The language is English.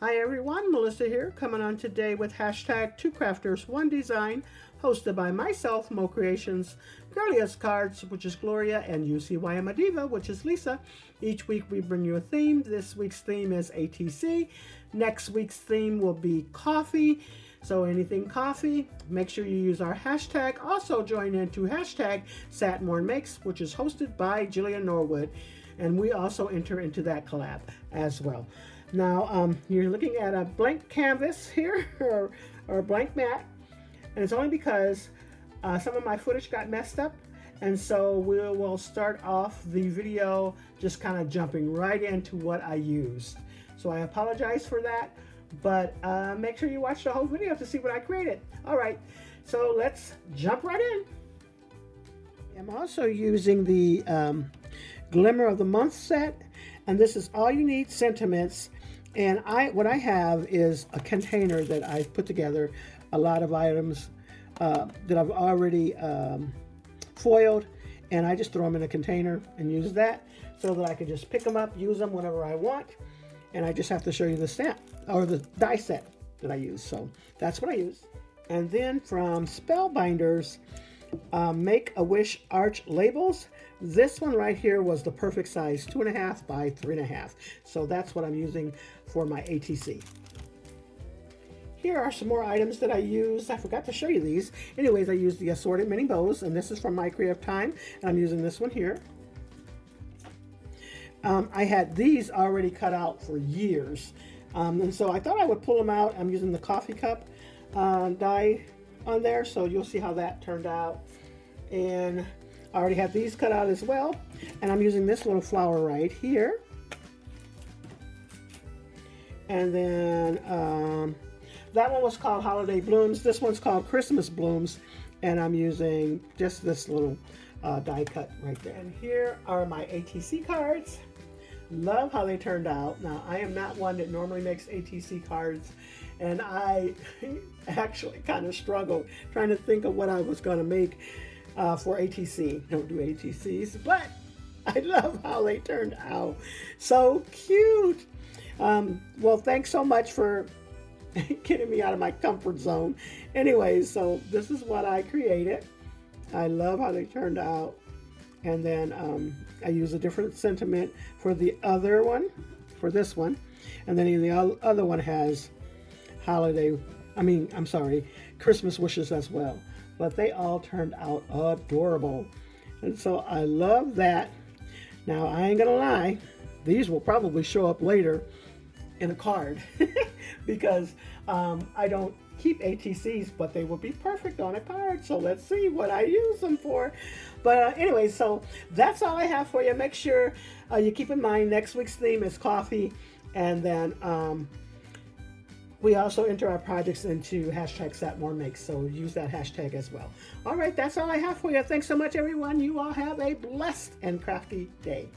Hi everyone, Melissa here, coming on today with hashtag Two Crafters, One Design, hosted by myself, Mo Creations, Girliest Cards, which is Gloria, and UCY I'm a Diva, which is Lisa. Each week we bring you a theme. This week's theme is ATC. Next week's theme will be coffee. So anything coffee, make sure you use our hashtag. Also join into hashtag Satmorn Makes, which is hosted by Jillian Norwood. And we also enter into that collab as well. Now, you're looking at a blank canvas here, or a blank mat, and it's only because some of my footage got messed up, and so we will start off the video just kind of jumping right into what I used. So I apologize for that, but make sure you watch the whole video to see what I created. All right, so let's jump right in. I'm also using the Glimmer of the Month set, and this is All You Need Sentiments. And what I have is a container that I've put together a lot of items that I've already foiled, and I just throw them in a container and use that so that I can just pick them up, use them whenever I want, and I just have to show you the stamp or the die set that I use. So that's what I use. And then from Spellbinders, Make-A-Wish Arch Labels. This one right here was the perfect size, 2.5 by 3.5. So that's what I'm using for my ATC. Here are some more items that I use. I forgot to show you these. Anyways, I used the assorted mini bows, and this is from My Creative Time, and I'm using this one here. I had these already cut out for years, and so I thought I would pull them out. I'm using the coffee cup die on there, so you'll see how that turned out. And I already have these cut out as well, and I'm using this little flower right here. And then that one was called Holiday Blooms. This one's called Christmas Blooms, and I'm using just this little die cut right there. And here are my ATC cards. Love how they turned out. Now, I am not one that normally makes ATC cards, and I actually kind of struggled trying to think of what I was going to make for ATC. Don't do ATCs, but I love how they turned out. So cute. Well, thanks so much for getting me out of my comfort zone. Anyways, so this is what I created. I love how they turned out. And then I use a different sentiment for the other one, for this one. And then the other one has Christmas wishes as well. But they all turned out adorable. And so I love that. Now, I ain't gonna lie, these will probably show up later in a card because I don't keep ATCs, but they will be perfect on a card. So let's see what I use them for. But anyway, so that's all I have for you. Make sure you keep in mind next week's theme is coffee, and then we also enter our projects into hashtag Satmorn Makes, so use that hashtag as well. All right, that's all I have for you. Thanks so much, everyone. You all have a blessed and crafty day.